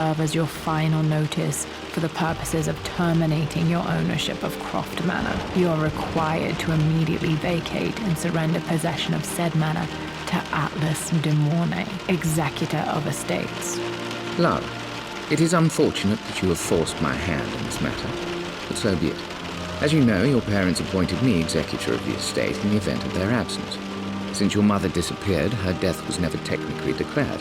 serve as your final notice for the purposes of terminating your ownership of Croft Manor. You are required to immediately vacate and surrender possession of said manor to Atlas de Mornay, executor of estates. Lara, it is unfortunate that you have forced my hand in this matter, but so be it. As you know, your parents appointed me executor of the estate in the event of their absence. Since your mother disappeared, her death was never technically declared.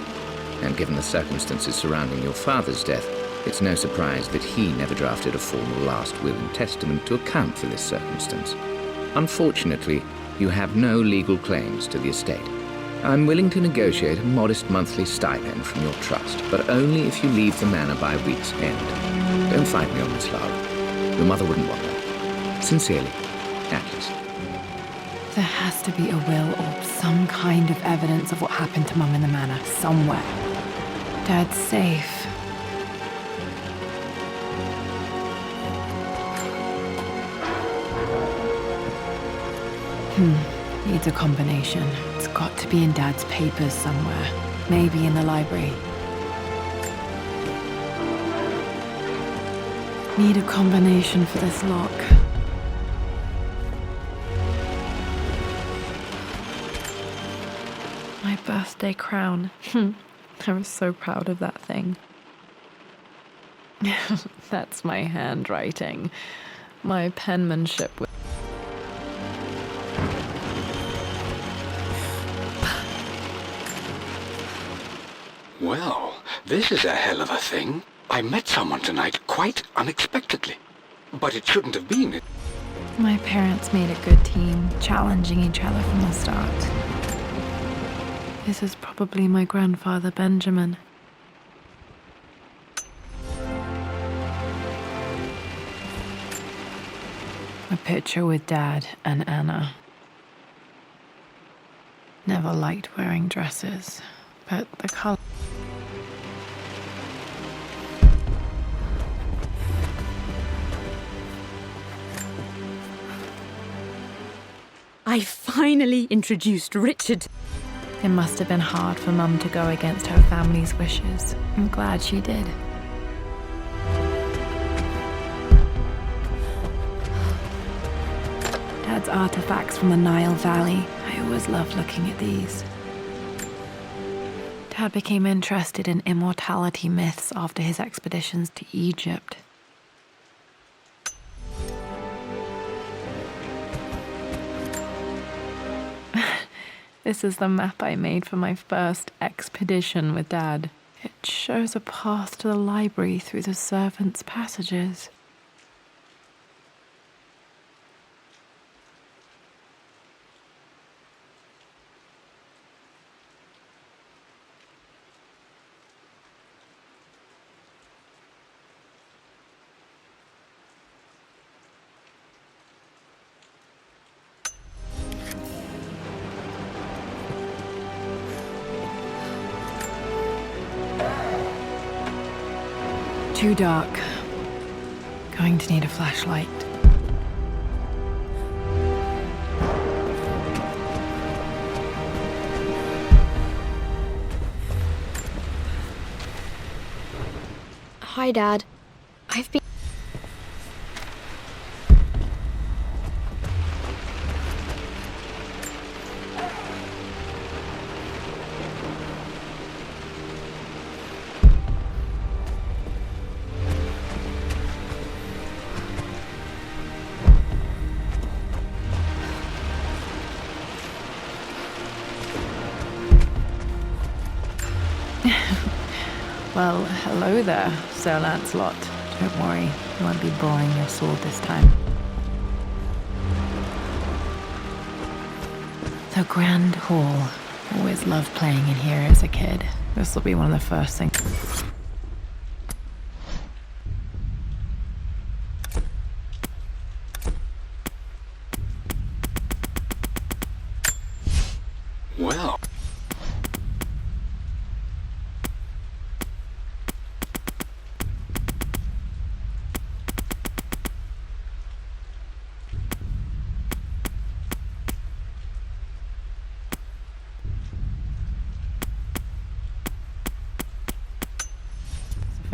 And given the circumstances surrounding your father's death, it's no surprise that he never drafted a formal last will and testament to account for this circumstance. Unfortunately, you have no legal claims to the estate. I'm willing to negotiate a modest monthly stipend from your trust, but only if you leave the manor by week's end. Don't fight me on this, Lara. Your mother wouldn't want that. Sincerely, Atlas. There has to be a will or some kind of evidence of what happened to Mum in the manor, somewhere. Dad's safe. Needs a combination. It's got to be in Dad's papers somewhere. Maybe in the library. Need a combination for this lock. My birthday crown. I was so proud of that thing. That's my handwriting. My penmanship. Well, this is a hell of a thing. I met someone tonight quite unexpectedly. But it shouldn't have been it. My parents made a good team, challenging each other from the start. This is probably my grandfather, Benjamin. A picture with Dad and Anna. Never liked wearing dresses, but the color... I finally introduced Richard. It must have been hard for Mum to go against her family's wishes. I'm glad she did. Dad's artifacts from the Nile Valley. I always loved looking at these. Dad became interested in immortality myths after his expeditions to Egypt. This is the map I made for my first expedition with Dad. It shows a path to the library through the servants' passages. Too dark. Going to need a flashlight. Hi, Dad. I've been... Well, hello there, Sir Lancelot. Don't worry, you won't be boring your sword this time. The Grand Hall. Always loved playing in here as a kid. This will be one of the first things. Well...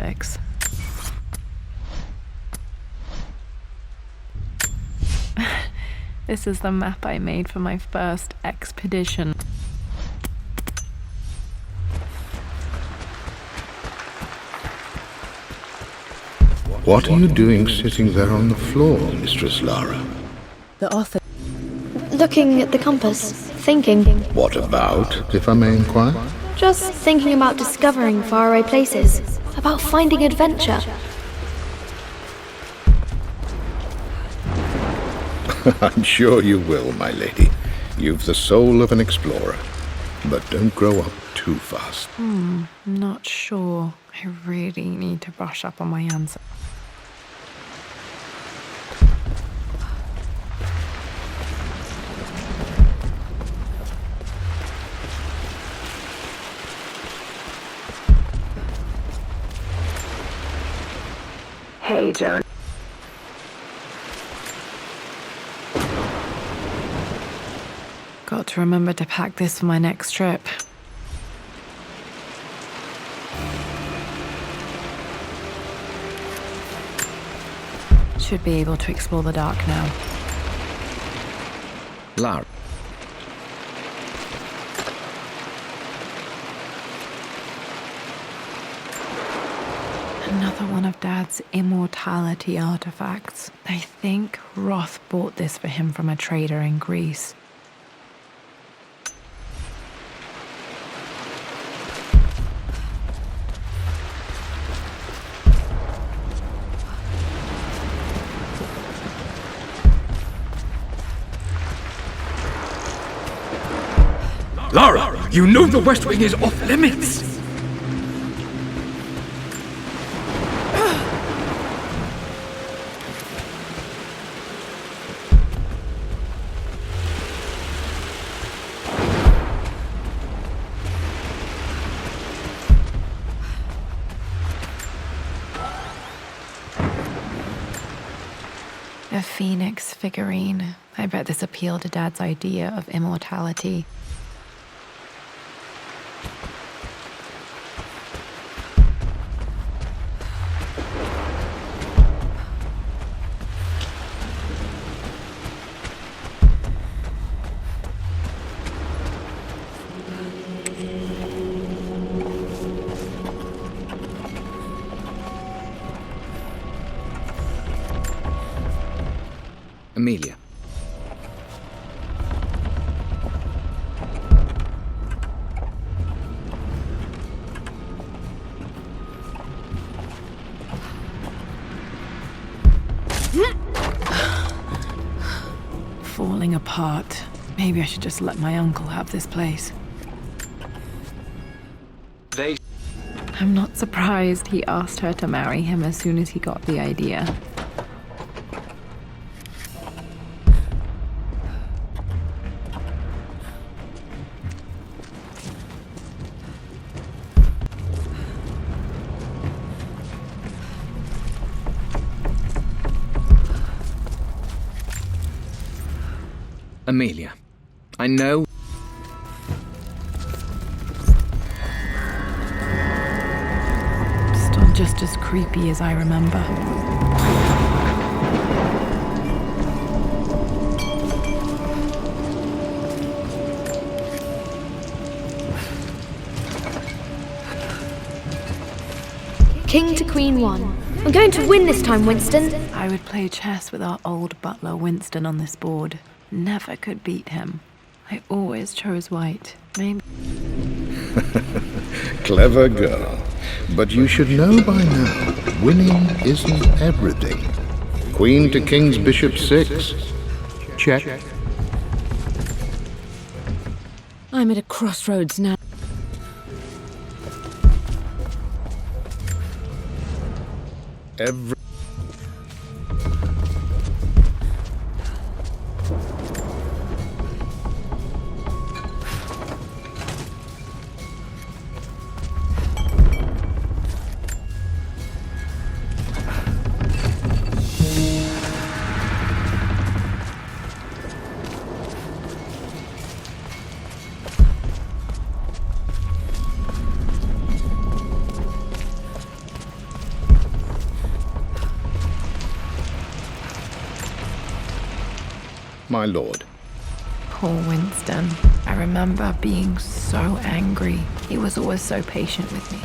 6. This is the map I made for my first expedition. What are you doing sitting there on the floor, Mistress Lara? The author. Looking at the compass, thinking. What about, if I may inquire? Just thinking about discovering faraway places, about finding adventure. I'm sure you will, my lady. You've the soul of an explorer. But don't grow up too fast. Not sure. I really need to brush up on my answer. Hey, Joan. Got to remember to pack this for my next trip. Should be able to explore the dark now. Lara. Another one of Dad's immortality artifacts. I think Roth bought this for him from a trader in Greece. Lara, you know the West Wing is off limits! A phoenix figurine. I bet this appealed to Dad's idea of immortality. Amelia. Falling apart. Maybe I should just let my uncle have this place. I'm not surprised he asked her to marry him as soon as he got the idea. Amelia, I know. Still just as creepy as I remember. King to Queen 1. I'm going to win this time, Winston. I would play chess with our old butler Winston on this board. Never could beat him. I always chose white. Maybe. Clever girl. But you should know by now, winning isn't everything. Queen to King's Bishop 6. Check. I'm at a crossroads now. Every my lord. Poor Winston. I remember being so angry. He was always so patient with me.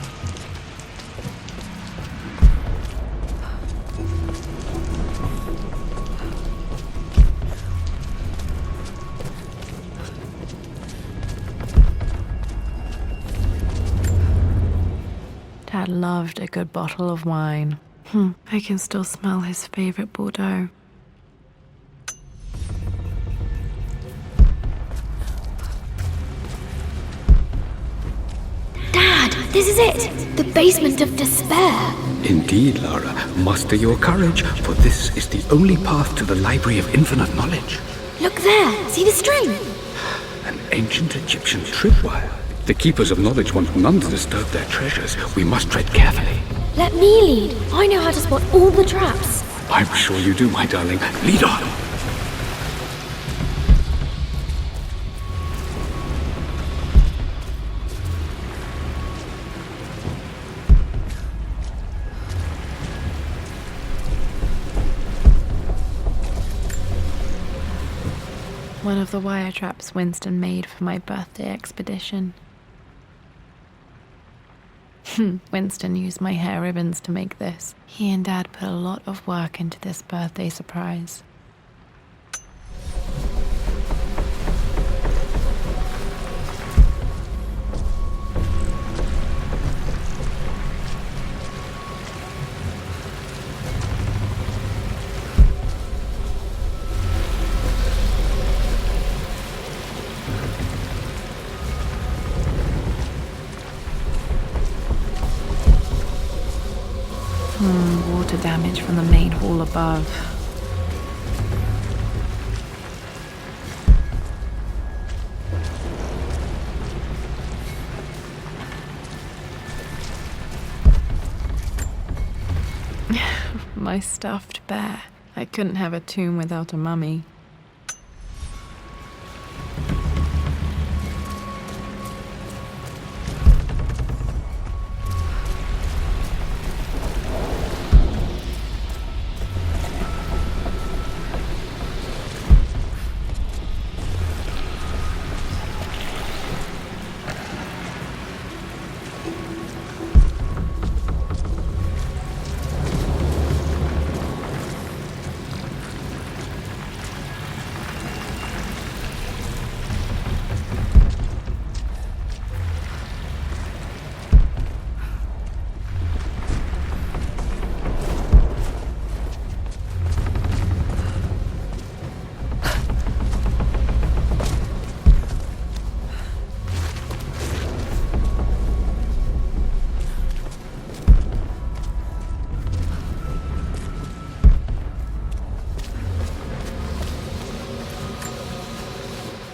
Dad loved a good bottle of wine. I can still smell his favorite Bordeaux. Dad, this is it! The basement of despair! Indeed, Lara. Muster your courage, for this is the only path to the Library of Infinite Knowledge. Look there! See the string? An ancient Egyptian tripwire. The Keepers of Knowledge want none to disturb their treasures. We must tread carefully. Let me lead. I know how to spot all the traps. I'm sure you do, my darling. Lead on! One of the wire traps Winston made for my birthday expedition. Winston used my hair ribbons to make this. He and Dad put a lot of work into this birthday surprise. Water damage from the main hall above. My stuffed bear. I couldn't have a tomb without a mummy.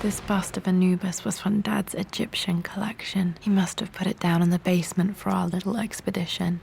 This bust of Anubis was from Dad's Egyptian collection. He must have put it down in the basement for our little expedition.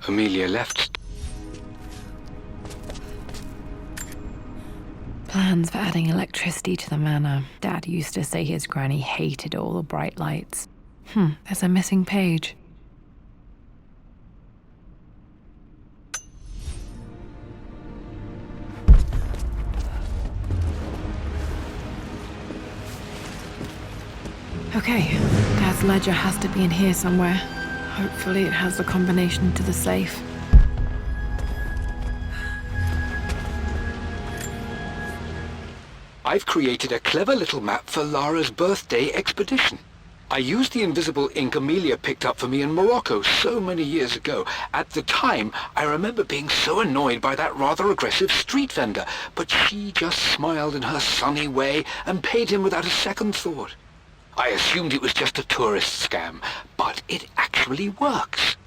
Amelia left. Plans for adding electricity to the manor. Dad used to say his granny hated all the bright lights. There's a missing page. Okay, Dad's ledger has to be in here somewhere. Hopefully it has the combination to the safe. I've created a clever little map for Lara's birthday expedition. I used the invisible ink Amelia picked up for me in Morocco so many years ago. At the time, I remember being so annoyed by that rather aggressive street vendor, but she just smiled in her sunny way and paid him without a second thought. I assumed it was just a tourist scam, but it actually works.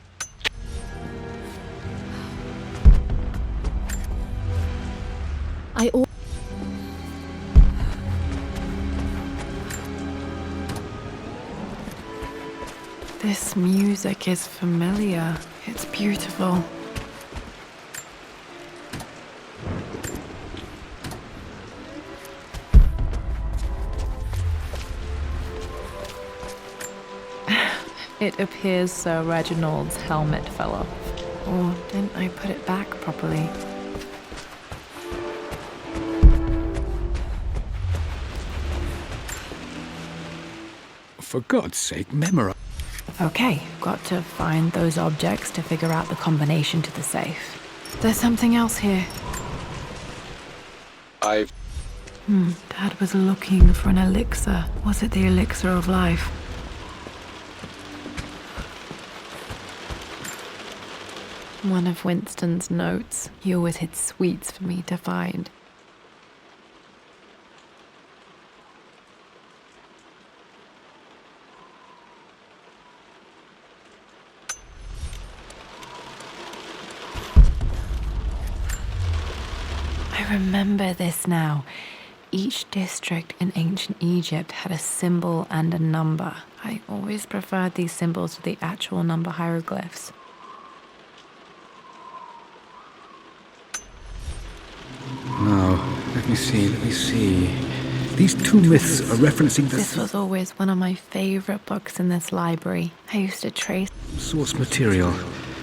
This music is familiar. It's beautiful. It appears Sir Reginald's helmet fell off. Or didn't I put it back properly? For God's sake, memorize. Okay, got to find those objects to figure out the combination to the safe. There's something else here. Dad was looking for an elixir. Was it the elixir of life? One of Winston's notes. He always hid sweets for me to find. I remember this now. Each district in ancient Egypt had a symbol and a number. I always preferred these symbols to the actual number hieroglyphs. Now, let me see. These two myths are referencing the This was always one of my favorite books in this library. I used to trace source material.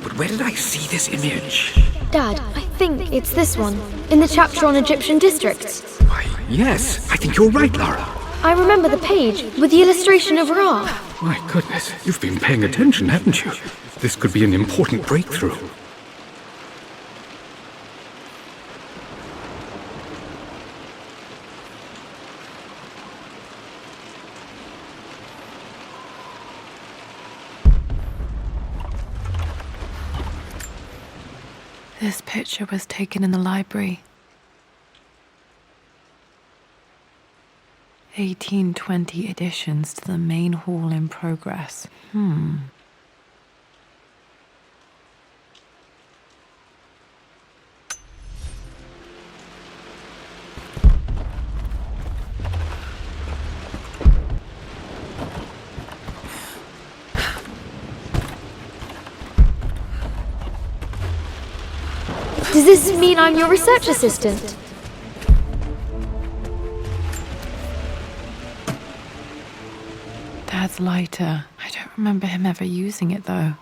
But where did I see this image? Dad, I think it's this one, in the chapter on Egyptian districts. Why, yes, I think you're right, Lara. I remember the page with the illustration of Ra. My goodness, you've been paying attention, haven't you? This could be an important breakthrough. this picture was taken in the library. 1820 additions to the main hall in progress. Does this mean I'm your research assistant? Dad's lighter. I don't remember him ever using it, though.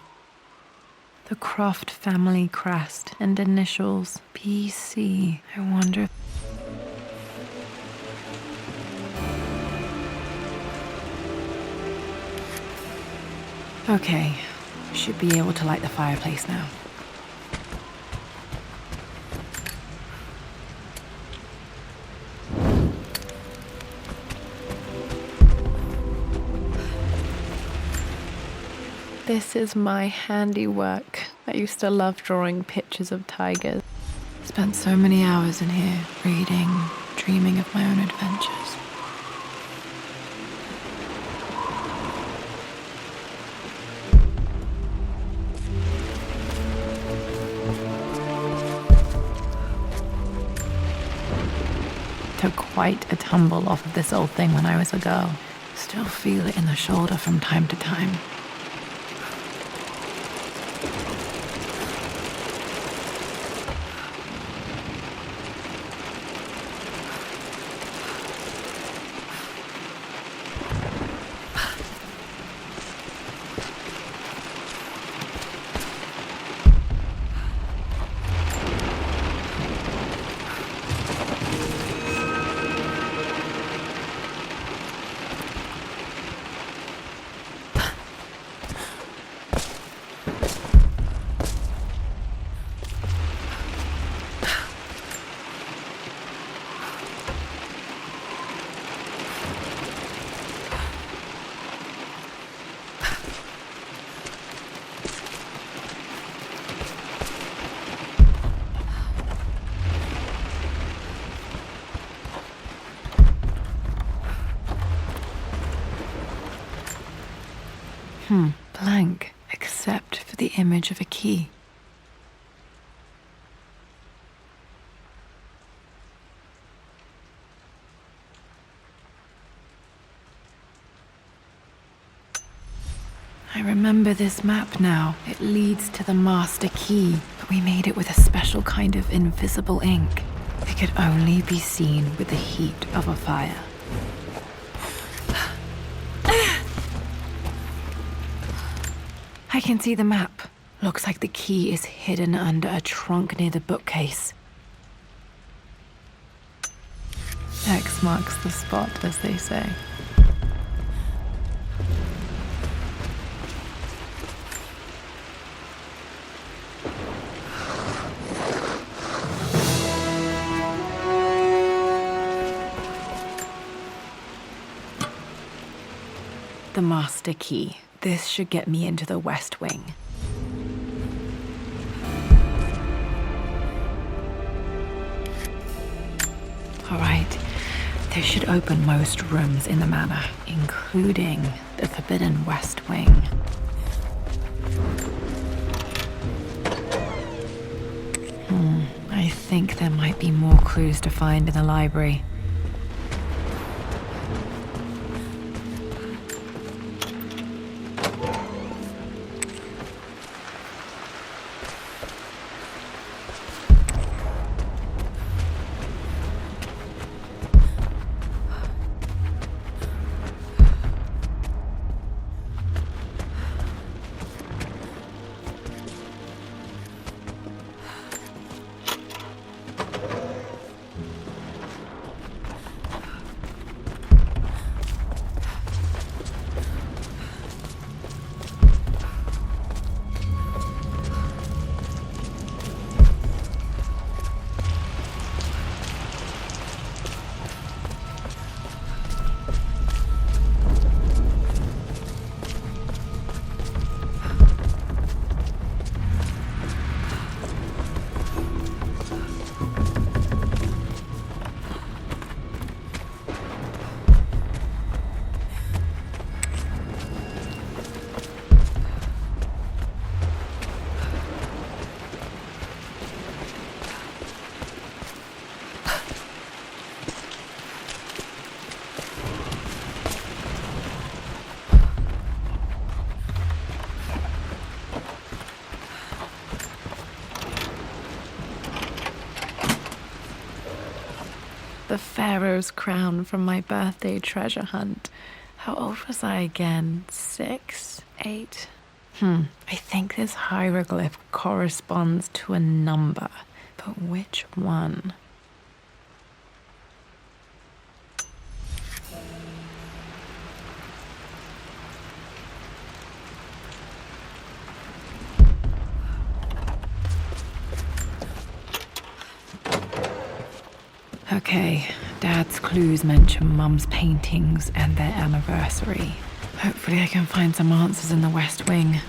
The CROFT family crest and initials PC. I wonder... Okay, should be able to light the fireplace now. This is my handiwork. I used to love drawing pictures of tigers. Spent so many hours in here, reading, dreaming of my own adventures. Took quite a tumble off of this old thing when I was a girl. Still feel it in the shoulder from time to time. Blank, except for the image of a key. remember this map now. It leads to the master key, but we made it with a special kind of invisible ink. It could only be seen with the heat of a fire. I can see the map. Looks like the key is hidden under a trunk near the bookcase. X marks the spot, as they say. The master key. This should get me into the West Wing. All right. This should open most rooms in the manor, including the forbidden West Wing. I think there might be more clues to find in the library. The Pharaoh's crown from my birthday treasure hunt. How old was I again? 6? 8? I think this hieroglyph corresponds to a number, but which one? Okay, Dad's clues mention Mum's paintings and their anniversary. Hopefully I can find some answers in the West Wing.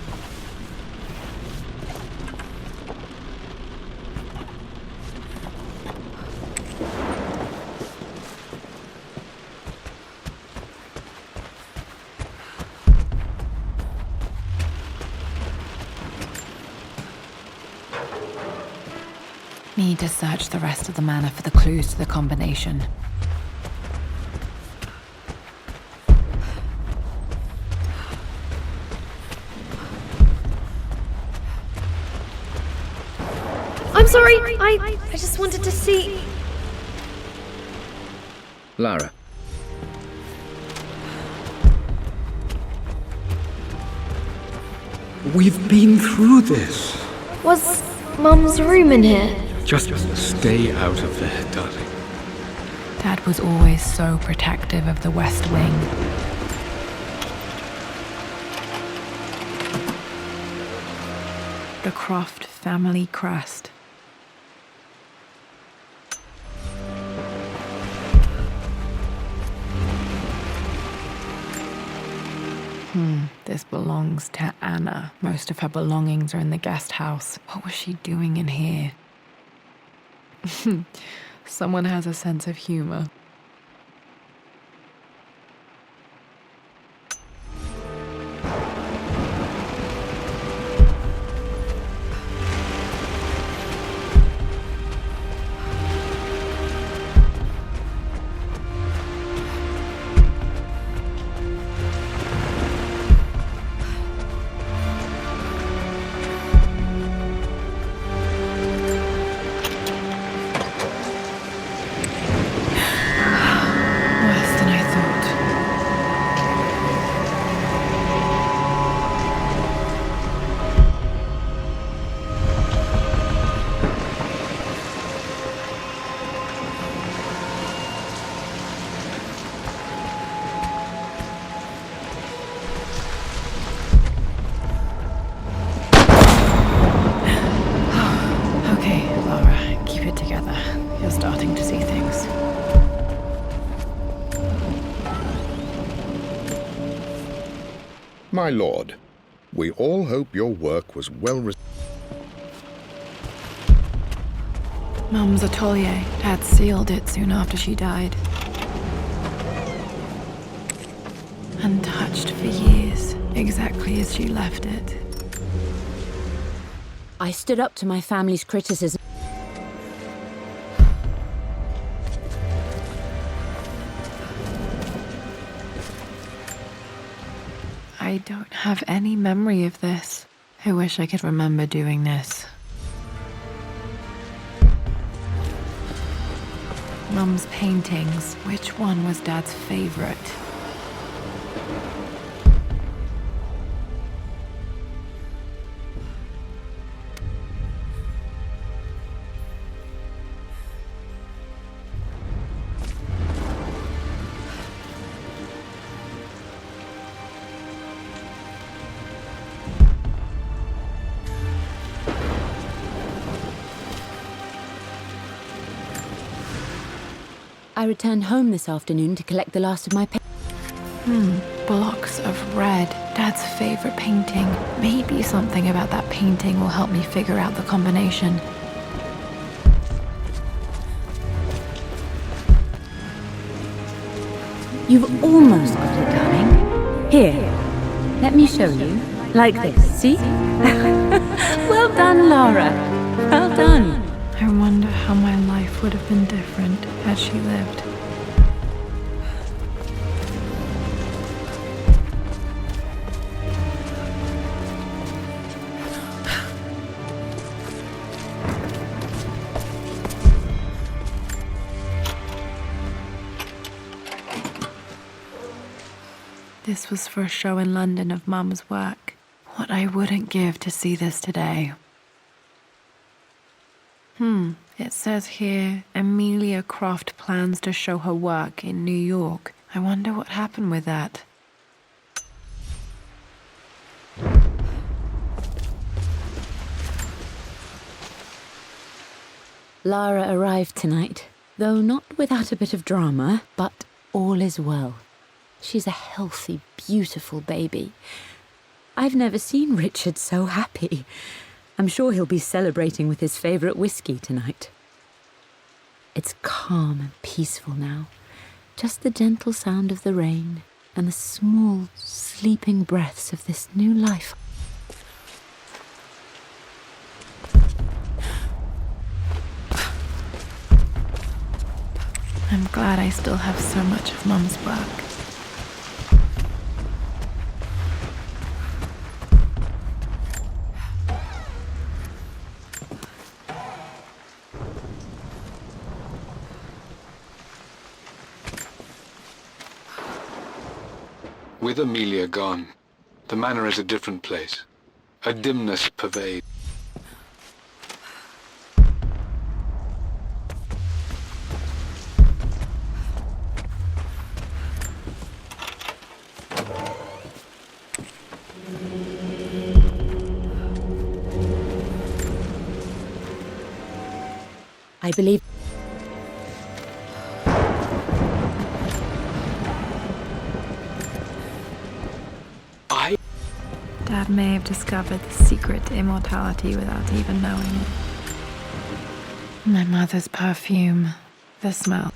Need to search the rest of the manor for the clues to the combination. I'm sorry, I just wanted to see. Lara. We've been through this. Was Mum's room in here? Just stay out of there, darling. Dad was always so protective of the West Wing. The Croft family crest. This belongs to Anna. Most of her belongings are in the guest house. What was she doing in here? Someone has a sense of humor. My lord, we all hope your work was well received. Mum's atelier. Dad sealed it soon after she died. Untouched for years, exactly as she left it. I stood up to my family's criticism. I don't have any memory of this. I wish I could remember doing this. Mum's paintings. Which one was Dad's favorite? I returned home this afternoon to collect the last of my Blocks of red. Dad's favorite painting. Maybe something about that painting will help me figure out the combination. You've almost got it, darling. Here, let me show you. Like this, see? Well done, Lara. Well done. I wonder how my life would have been different had she lived. This was for a show in London of Mum's work. What I wouldn't give to see this today. It says here, Amelia Croft plans to show her work in New York. I wonder what happened with that. Lara arrived tonight, though not without a bit of drama, but all is well. She's a healthy, beautiful baby. I've never seen Richard so happy. I'm sure he'll be celebrating with his favourite whiskey tonight. It's calm and peaceful now. Just the gentle sound of the rain and the small, sleeping breaths of this new life. I'm glad I still have so much of Mum's work. With Amelia gone, the manor is a different place. A dimness pervades. I believe... Dad may have discovered the secret to immortality without even knowing it. My mother's perfume, the smell.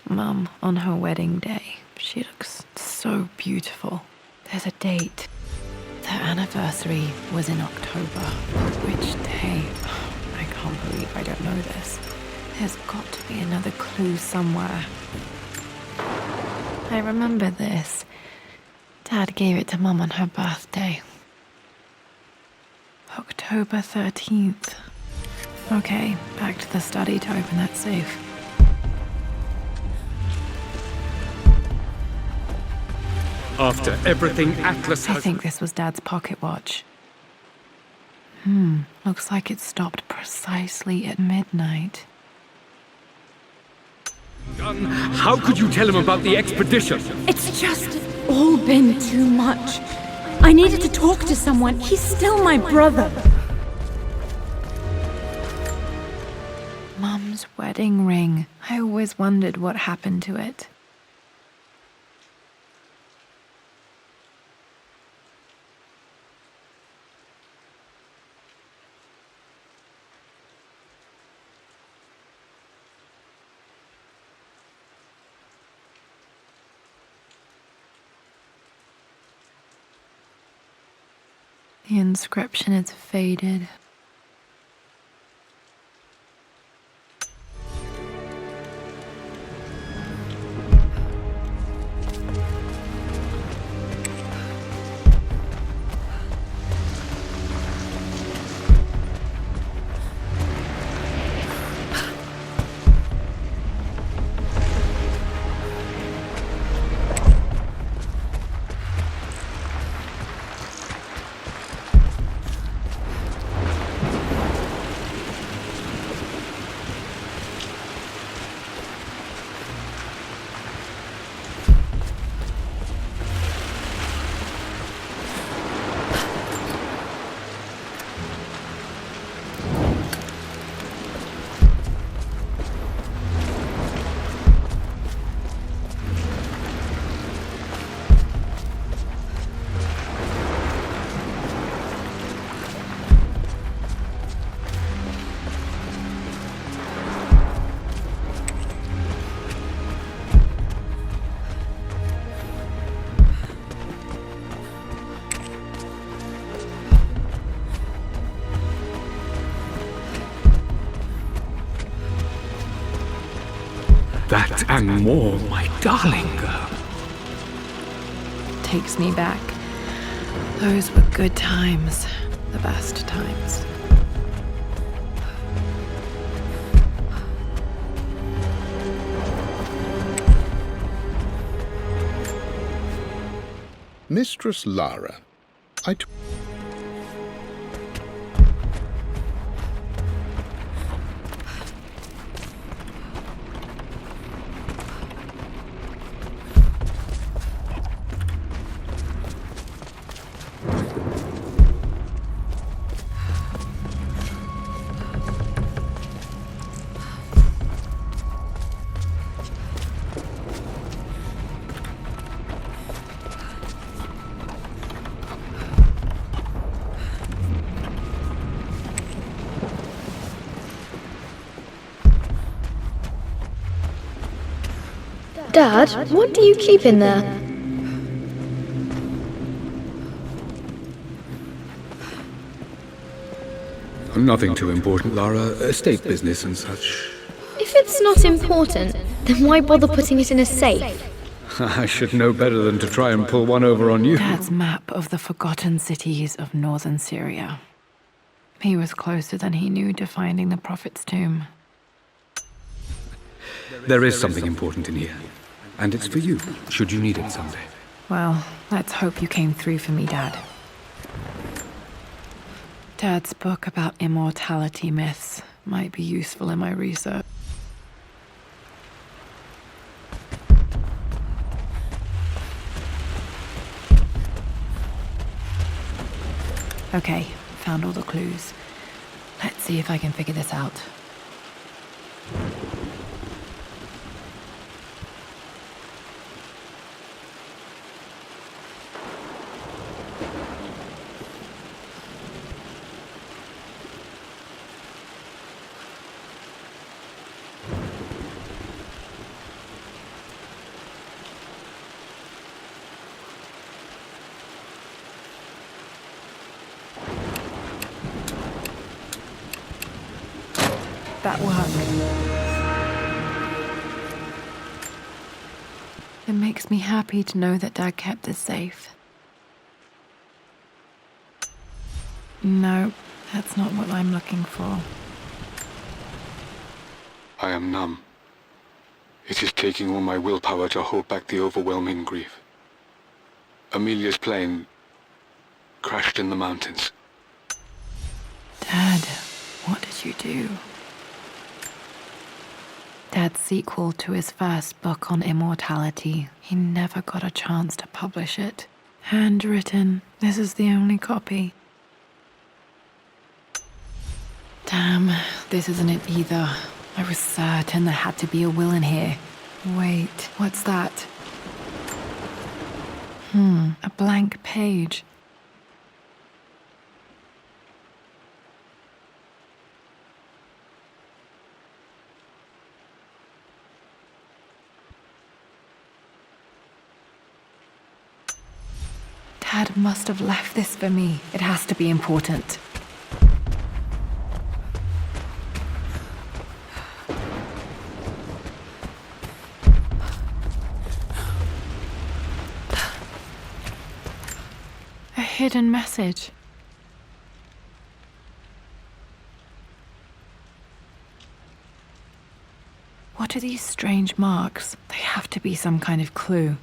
Mum, on her wedding day, she looks so beautiful. There's a date. Their anniversary was in October. Which day? I can't believe I don't know this. There's got to be another clue somewhere. I remember this. Dad gave it to Mum on her birthday. October 13th. Okay, back to the study to open that safe. After everything Atlas I has think this was Dad's pocket watch. Looks like it stopped precisely at midnight. done, how could you tell him about the expedition? It's just all been too much. I needed to talk to someone. He's still my brother. Mum's Tim's wedding ring. I always wondered what happened to it. The inscription is faded. That and more, my darling girl. Takes me back. Those were good times. The best times. Mistress Lara, Dad, what do you keep in there? Nothing too important, Lara. Estate business and such. If it's not important, then why bother putting it in a safe? I should know better than to try and pull one over on you. Dad's map of the forgotten cities of northern Syria. He was closer than he knew to finding the Prophet's tomb. There is something important in here. And it's for you, should you need it someday. Well, let's hope you came through for me, Dad. Dad's book about immortality myths might be useful in my research. Okay, found all the clues. Let's see if I can figure this out. That worked. It makes me happy to know that Dad kept this safe. No, that's not what I'm looking for. I am numb. It is taking all my willpower to hold back the overwhelming grief. Amelia's plane crashed in the mountains. Dad, what did you do? Dad's sequel to his first book on immortality. He never got a chance to publish it. Handwritten. This is the only copy. Damn, this isn't it either. I was certain there had to be a will in here. Wait, what's that? A blank page. Dad must have left this for me. It has to be important. A hidden message. What are these strange marks? They have to be some kind of clue.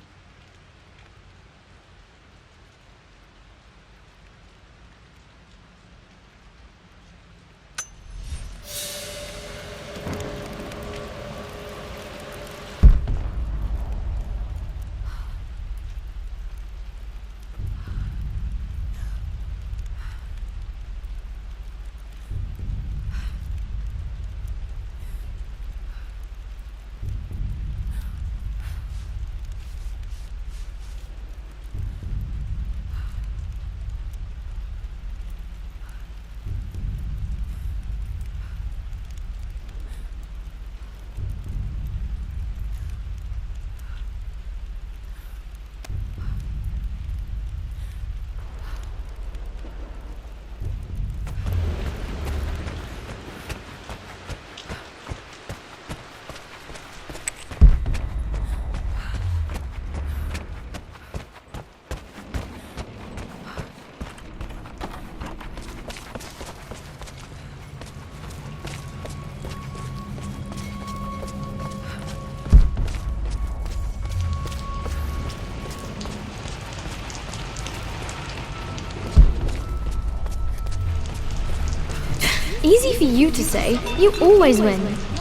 Easy for you to say. You always win.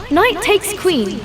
Knight takes queen.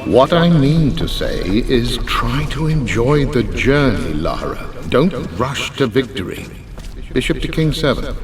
What I mean to say is try to enjoy the journey, Lara. Don't rush to victory. Bishop to King 7.